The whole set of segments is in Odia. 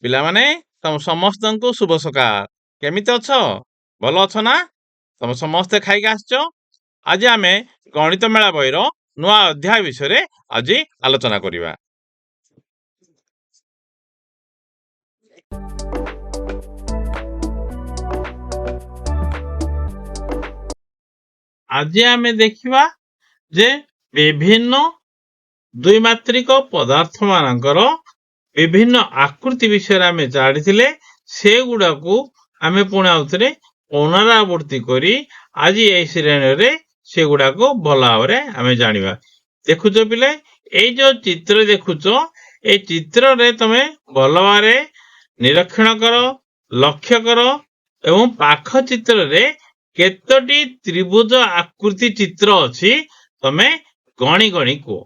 ପିଲାମାନେ ସମସ୍ତଙ୍କୁ ଶୁଭ ସକାଳ। କେମିତି ଅଛ? ଭଲ ଅଛ ନା? ତମେ ସମସ୍ତେ ଖାଇକି ଆସିଛ? ଆଜି ଆମେ ଗଣିତ ମେଳା ବହିର ନୂଆ ଅଧ୍ୟାୟ ବିଷୟରେ ଆଜି ଆଲୋଚନା କରିବା। ଆଜି ଆମେ ଦେଖିବା ଯେ ବିଭିନ୍ନ ଦ୍ୱିମାତ୍ରିକ ପଦାର୍ଥ ମାନଙ୍କର ବିଭିନ୍ନ ଆକୃତି ବିଷୟରେ ଆମେ ଜାଣିଥିଲେ ସେଗୁଡାକୁ ଆମେ ପୁଣି ଆଉଥରେ ପୁନରାବୃତ୍ତି କରି ଆଜି ଏହି ଶ୍ରେଣୀରେ ସେଗୁଡାକୁ ଭଲ ଭାବରେ ଆମେ ଜାଣିବା। ଦେଖୁଛ ପିଲେ, ଏଇ ଯୋଉ ଚିତ୍ର ଦେଖୁଛ, ଏଇ ଚିତ୍ରରେ ତମେ ଭଲ ଭାବରେ ନିରୀକ୍ଷଣ କର, ଲକ୍ଷ୍ୟ କର ଏବଂ ପାଖ ଚିତ୍ରରେ କେତୋଟି ତ୍ରିଭୁଜ ଆକୃତି ଚିତ୍ର ଅଛି ତମେ ଗଣି ଗଣି କୁହ।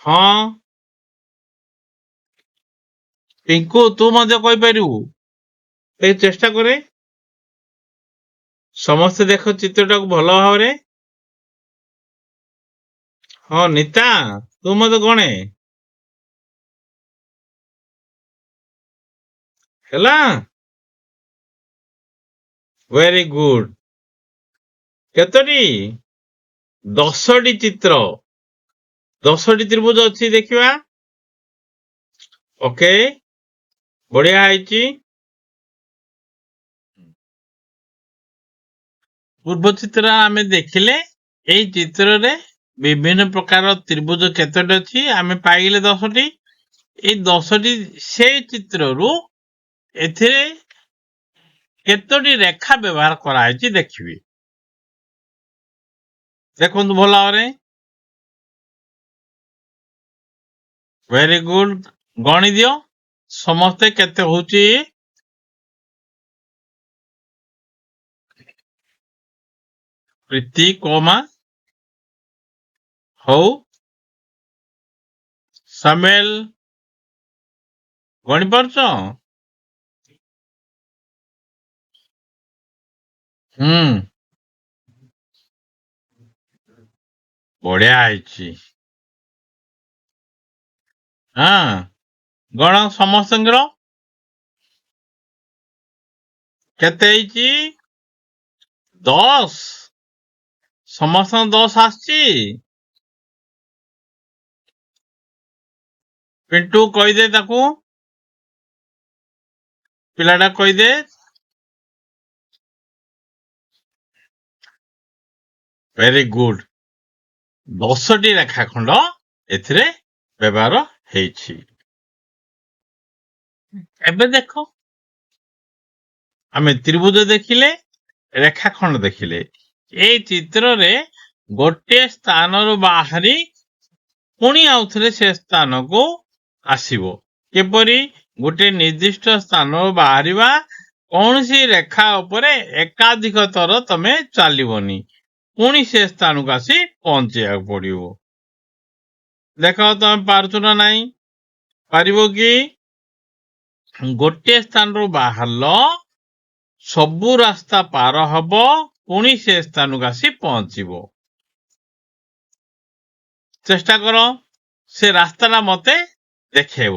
ହଁ ପିଙ୍କୁ, ତୁ ମଧ୍ୟ କହିପାରିବୁ। ଏ ଚେଷ୍ଟା କରେ। ସମସ୍ତେ ଦେଖ ଚିତ୍ରଟାକୁ ଭଲ ଭାବରେ। ହଁ ନିତା, ତୁ ମଧ୍ୟ ଗଣେ। ହେଲା, ଭେରି ଗୁଡ। କେତୋଟି? 10ଟି ଚିତ୍ର, 10ଟି ତ୍ରିଭୁଜ ଅଛି ଦେଖିବା। ଓକେ, ବଢିଆ ହେଇଛି। ପୂର୍ବ ଚିତ୍ର ଆମେ ଦେଖିଲେ ଏଇ ଚିତ୍ରରେ ବିଭିନ୍ନ ପ୍ରକାର ତ୍ରିଭୁଜ କେତୋଟି ଅଛି ଆମେ ପାଇଲେ 10ଟି। ଏଇ 10ଟି ସେଇ ଚିତ୍ରରୁ ଏଥିରେ କେତୋଟି ରେଖା ବ୍ୟବହାର କରାଯାଇଛି ଦେଖିବି। ଦେଖନ୍ତୁ ଭଲ ଭାବରେ। ଭେରି ଗୁଡ, ଗଣି ଦିଅ ସମସ୍ତେ କେତେ ହଉଛି। ପ୍ରୀତି କୋମା ହଉ, ସାମେଲ ଗଣି ପାରୁଛ? ବଢିଆ ହେଇଛି। ହଁ, ଗଣ ସମସ୍ତଙ୍କର କେତେ ହେଇଛି? 10। ସମସ୍ତଙ୍କ 10 ଆସିଛି। ପିଣ୍ଟୁ କହିଦେ ତାକୁ, ପିଲାଟା କହିଦେ। ଭେରି ଗୁଡ, 10ଟି ରେଖାଖଣ୍ଡ ଏଥିରେ ବ୍ୟବହାର ହେଇଛି। ଏବେ ଦେଖ, ଆମେ ତ୍ରିଭୁଜ ଦେଖିଲେ, ରେଖାଖଣ୍ଡ ଦେଖିଲେ। ଏଇ ଚିତ୍ରରେ ଗୋଟିଏ ସ୍ଥାନରୁ ବାହାରି ପୁଣି ଆଉଥରେ ସେ ସ୍ଥାନକୁ ଆସିବ। କିପରି? ଗୋଟେ ନିର୍ଦ୍ଦିଷ୍ଟ ସ୍ଥାନରୁ ବାହାରିବା, କୌଣସି ରେଖା ଉପରେ ଏକାଧିକ ଥର ତମେ ଚାଲିବନି, ପୁଣି ସେ ସ୍ଥାନକୁ ଆସି ପହଞ୍ଚିବାକୁ ପଡିବ। ଦେଖ ତମେ ପାରୁଛ ନା ନାହିଁ? ପାରିବ କି? ଗୋଟିଏ ସ୍ଥାନରୁ ବାହାରିଲ, ସବୁ ରାସ୍ତା ପାର ହବ, ପୁଣି ସେ ସ୍ଥାନକୁ ଆସି ପହଞ୍ଚିବ। ଚେଷ୍ଟା କର, ସେ ରାସ୍ତାଟା ମତେ ଦେଖେଇବ।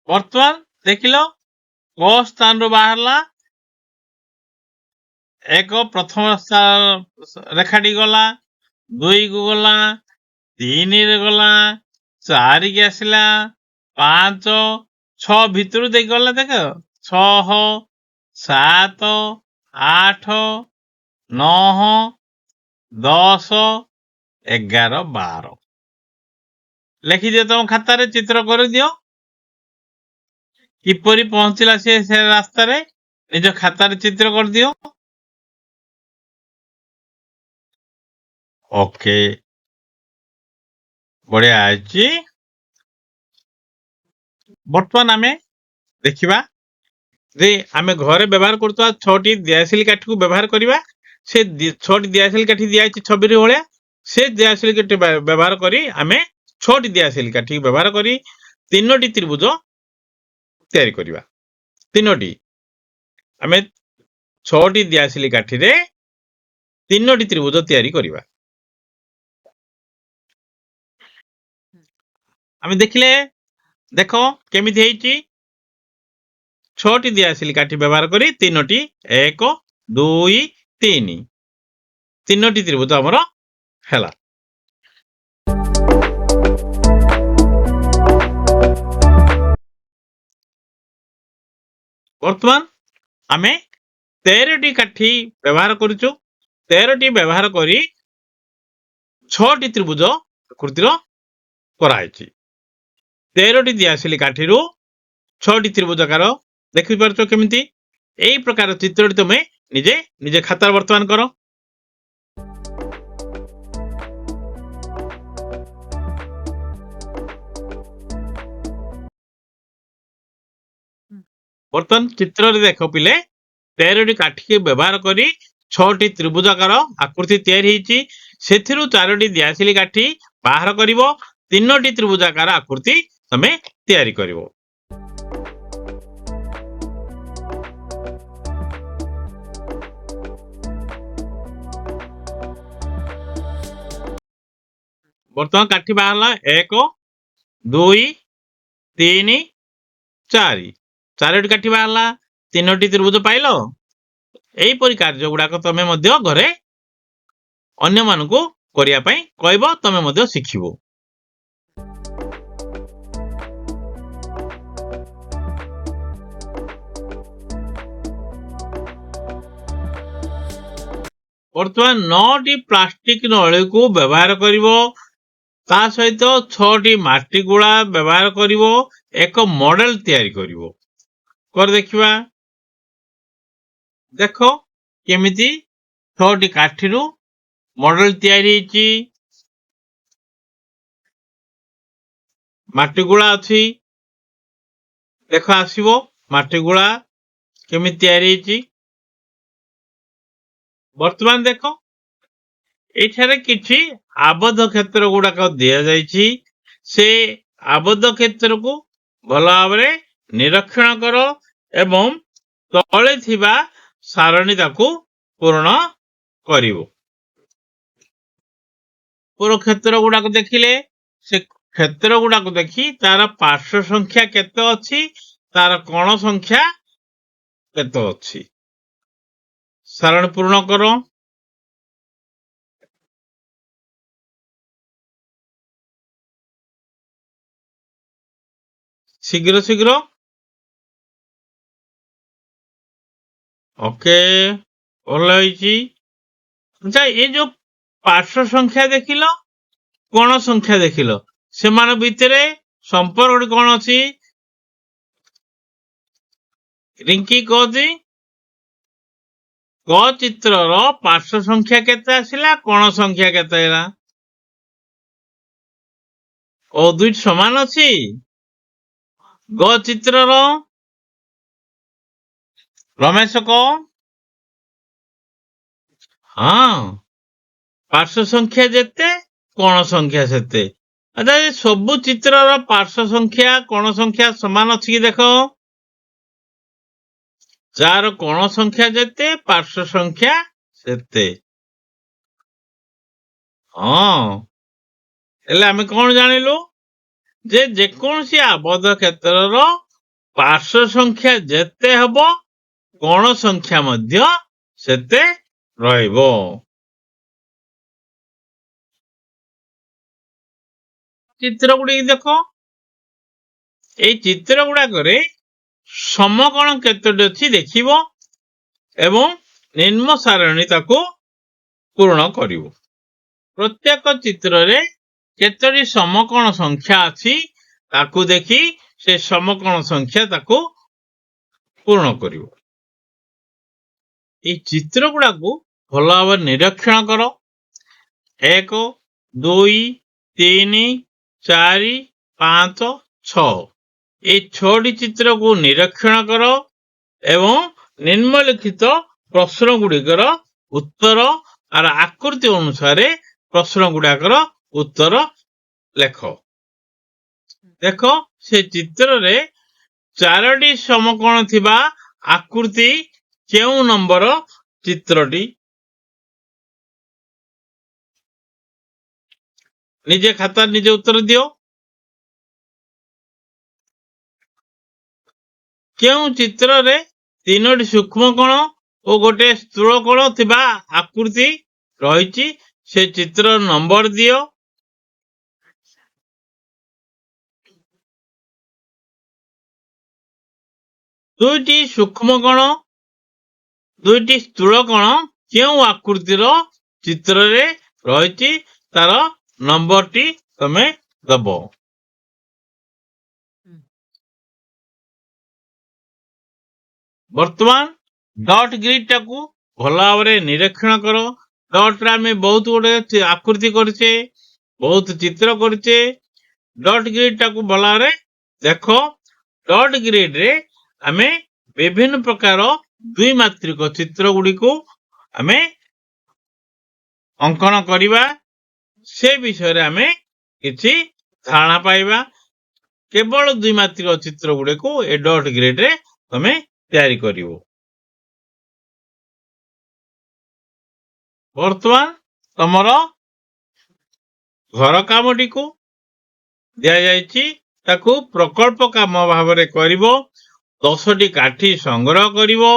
ବର୍ତ୍ତମାନ ଦେଖିଲ, କୋଉ ସ୍ଥାନରୁ ବାହାରିଲା? 1 ପ୍ରଥମ ରେଖାଟି ଗଲା, 2 କୁ ଗଲା, 3 ରେ ଗଲା, 4 କି ଆସିଲା, 5, 6 ଭିତରୁ ଦେଇ ଗଲା। ଦେଖ, 6, 7, 8, 9, 10, 11, 12। ଲେଖିଦିଅ ତମ ଖାତାରେ, ଚିତ୍ର କରିଦିଅ। କିପରି ପହଞ୍ଚିଲା ସେ ରାସ୍ତାରେ, ନିଜ ଖାତାରେ ଚିତ୍ର କରିଦିଅ। ଓକେ, ବଢିଆ ହେଇଛି। ବର୍ତ୍ତମାନ ଆମେ ଦେଖିବା ଯେ ଆମେ ଘରେ ବ୍ୟବହାର କରୁଥିବା 6ଟି ଦିଆସିଲି କାଠିକୁ ବ୍ୟବହାର କରିବା। ସେ 6ଟି ଦିଆସିଲି କାଠି ଦିଆଯାଇଛି 6 ଭଳିଆ। ସେ ଦିଆସିଲି କାଠି ବ୍ୟବହାର କରି ଆମେ 6ଟି ଦିଆସିଲି କାଠି ବ୍ୟବହାର କରି 3ଟି ତ୍ରିଭୁଜ ତିଆରି କରିବା। 3ଟି, ଆମେ 6ଟି ଦିଆସିଲି କାଠିରେ 3ଟି ତ୍ରିଭୁଜ ତିଆରି କରିବା। ଆମେ ଦେଖିଲେ ଦେଖ କେମିତି ହେଇଛି 6ଟି ଦିଆସିଲି କାଠି ବ୍ୟବହାର କରି 3ଟି 1 2 3 3ଟି ତ୍ରିଭୁଜ ଆମର ହେଲା। ବର୍ତ୍ତମାନ ଆମେ 13ଟି କାଠି ବ୍ୟବହାର କରୁଛୁ। 13ଟି ବ୍ୟବହାର କରି 6ଟି ତ୍ରିଭୁଜ ଆକୃତିର କରାଯାଇଛି। 13ଟି ଦିଆସିଲି କାଠିରୁ 6ଟି ତ୍ରିଭୁଜାକାର ଦେଖିପାରୁଛ କେମିତି? এই ପ୍ରକାର ଚିତ୍ରଟି ତମେ ନିଜେ ଖାତାରେ ବର୍ତ୍ତମାନ କର। ବର୍ତ୍ତମାନ ଚିତ୍ରରେ ଦେଖ ପିଲେ 13ଟି କାଠିକି ବ୍ୟବହାର କରି 6ଟି ତ୍ରିଭୁଜାକାର ଆକୃତି ତିଆରି ହେଇଛି। ସେଥିରୁ 4ଟି ଦିଆସିଲି କାଠି ବାହାର କରିବ, 3ଟି ତ୍ରିଭୁଜାକାର ଆକୃତି ତମେ ତିଆରି କରିବ। ବର୍ତ୍ତମାନ କାଠି ବାହାରିଲା 1 2 3 4 4ଟି କାଠି ବାହାରିଲା, 3ଟି ତ୍ରିଭୁଜ ପାଇଲ। ଏହିପରି କାର୍ଯ୍ୟ ଗୁଡାକ ତମେ ମଧ୍ୟ ଘରେ ଅନ୍ୟମାନଙ୍କୁ କରିବା ପାଇଁ କହିବ, ତମେ ମଧ୍ୟ ଶିଖିବ। ବର୍ତ୍ତମାନ 9ଟି ପ୍ଲାଷ୍ଟିକ ନଳୀକୁ ବ୍ୟବହାର କରିବ, ତା ସହିତ 6ଟି ମାଟି ଗୁଳା ବ୍ୟବହାର କରିବ, ଏକ ମଡେଲ ତିଆରି କରିବ। କରି ଦେଖିବା। ଦେଖ କେମିତି 6ଟି କାଠିରୁ ମଡେଲ ତିଆରି ହେଇଛି। ମାଟି ଗୁଳା ଅଛି, ଦେଖ ଆସିବ ମାଟି ଗୁଳା କେମିତି ତିଆରି ହେଇଛି। ବର୍ତ୍ତମାନ ଦେଖ ଏଠାରେ କିଛି ଆବଦ୍ଧ କ୍ଷେତ୍ର ଗୁଡାକ ଦିଆଯାଇଛି। ସେ ଆବଦ୍ଧ କ୍ଷେତ୍ରକୁ ଭଲ ଭାବରେ ନିରୀକ୍ଷଣ କର ଏବଂ ତଳେ ଥିବା ସାରଣୀ ତାକୁ ପୂରଣ କରିବ। ପୁର କ୍ଷେତ୍ର ଗୁଡାକ ଦେଖିଲେ ସେ କ୍ଷେତ୍ର ଗୁଡାକୁ ଦେଖି ତାର ପାର୍ଶ୍ୱ ସଂଖ୍ୟା କେତେ ଅଛି, ତାର କୋଣ ସଂଖ୍ୟା କେତେ ଅଛି, ସାରଣୀ ପୂରଣ କର। ଶୀଘ୍ର ଶୀଘ୍ର। ଓକେ, ଭଲ ହେଇଛି। ଆଚ୍ଛା, ଏ ଯୋଉ ପାର୍ଶ୍ୱ ସଂଖ୍ୟା ଦେଖିଲ, କୋଣ ସଂଖ୍ୟା ଦେଖିଲ, ସେମାନଙ୍କ ଭିତରେ ସମ୍ପର୍କ କଣ ଅଛି? ରିଙ୍କି କହୁଛି କ ଚିତ୍ରର ପାର୍ଶ୍ୱ ସଂଖ୍ୟା କେତେ ଆସିଲା, କୋଣ ସଂଖ୍ୟା କେତେ ହେଲା? ଓ ଦୁଇଟି ସମାନ ଅଛି। ଗ ଚିତ୍ରର ରମେଶ କ ହଁ, ପାର୍ଶ୍ୱ ସଂଖ୍ୟା ଯେତେ କୋଣ ସଂଖ୍ୟା ସେତେ। ଆଚ୍ଛା, ସବୁ ଚିତ୍ରର ପାର୍ଶ୍ୱ ସଂଖ୍ୟା କୋଣ ସଂଖ୍ୟା ସମାନ ଅଛି କି ଦେଖ। ଯାହାର କୋଣ ସଂଖ୍ୟା ଯେତେ ପାର୍ଶ୍ୱ ସଂଖ୍ୟା ସେତେ। ହଁ, ହେଲେ ଆମେ କଣ ଜାଣିଲୁ ଯେ ଯେକୌଣସି ଆବଦ୍ଧ କ୍ଷେତ୍ରର ପାର୍ଶ୍ୱ ସଂଖ୍ୟା ଯେତେ ହେବ କୋଣ ସଂଖ୍ୟା ମଧ୍ୟ ସେତେ ରହିବ। ଚିତ୍ର ଗୁଡିକ ଦେଖ, ଏଇ ଚିତ୍ର ଗୁଡାକରେ ସମକୋଣ କେତୋଟି ଅଛି ଦେଖିବ ଏବଂ ନିମ୍ନ ସାରଣୀ ତାକୁ ପୂରଣ କରିବ। ପ୍ରତ୍ୟେକ ଚିତ୍ରରେ କେତୋଟି ସମକୋଣ ସଂଖ୍ୟା ଅଛି ତାକୁ ଦେଖି ସେ ସମକୋଣ ସଂଖ୍ୟା ତାକୁ ପୂରଣ କରିବ। এই ଚିତ୍ର ଗୁଡାକୁ ଭଲ ଭାବରେ ନିରୀକ୍ଷଣ କର। 1 2 3 4 5 6 এই 6ଟି ଚିତ୍ରକୁ ନିରୀକ୍ଷଣ କର ଏବଂ ନିମ୍ନଲିଖିତ ପ୍ରଶ୍ନ ଗୁଡିକର ଉତ୍ତର ଆର ଆକୃତି ଅନୁସାରେ ପ୍ରଶ୍ନ ଗୁଡାକର ଉତ୍ତର ଲେଖ। ଦେଖ ସେ ଚିତ୍ରରେ 4ଟି ସମକୋଣ ଥିବା ଆକୃତି କେଉଁ ନମ୍ବର ଚିତ୍ରଟି? ନିଜେ ଖାତାରେ ନିଜେ ଉତ୍ତର ଦିଅ। केउं चित्र रे तीनोटी सूक्ष्म कोण और गोटे स्थूल कोण थिबा आकृति रही से चित्र नंबर दियो। दुईटी सूक्ष्म कोण दुईटी स्थूल कोण केउं आकृतिर चित्र रे रही तार नंबर टी तमे दब। वर्तमान डॉट ग्रिड टाकू भल भाव निरीक्षण कर। डॉट रे आमे बहुत गुड़े आकृति करछे, बहुत चित्र करछे। डॉट ग्रिड टाकू भल भाव देख। डॉट ग्रिड रे आमे विभिन्न प्रकार द्विमात्रिक चित्र गुड़ी को आमे अंकन करिबा से विषय रे आमे किछि धारणा पाइबा। केवल द्विमात्रिक चित्र गुड़े को ए डॉट ग्रिड रे तमे तैयारी करिवो। वर्तमान तमर घर कामटी को दिया जायछि ताकू प्रकल्प काम भाव रे करिवो। 10टी काठी संग्रह करिवो।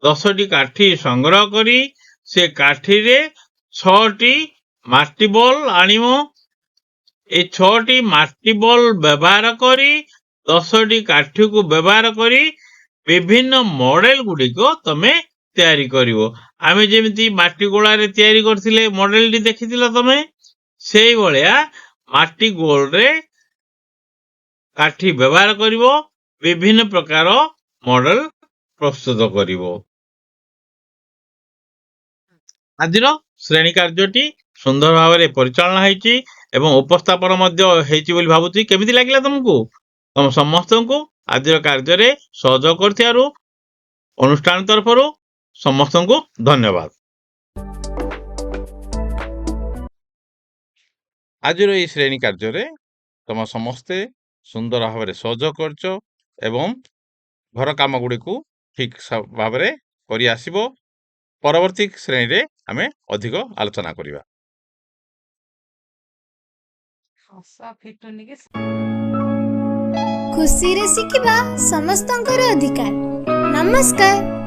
10टी काठी संग्रह करी से काठी रे 6टी माटी बॉल आनिवो। ए 6टी माटी बॉल व्यवहार करी 10टी काठी को व्यवहार करी विभिन्न मॉडल गुडी को तमे तैयारी करिवो। आमे जेमिति माटी गोला रे तैयारी करथिले मॉडल टी देखिथिला तमे सेही भलिया माटी गोल रे काठी व्यवहार करिवो विभिन्न प्रकार मॉडल प्रस्तुत करिवो। आदिर श्रेणी कार्यटी सुंदर भाव रे परिचालना हेछि एवं उपस्थापन मध्य हेछि बोली भाबुछि। केमिति लागिला तुमको? तुम समस्त को आदिर कार्य रे सहयोग करथियारु अनुष्ठान तरफरु समस्त को धन्यवाद। आजिर ये श्रेणी कार्य रे तुम समस्ते सुंदर भाव रे सहयोग करछ एवं घर काम गुडी को ठीक भाव रे करि आसीबो। परवर्ती श्रेणी रे हमें अधिक आलोचना करिबा। खुशी रे शिखिबा समस्तंकर अधिकार। नमस्कार।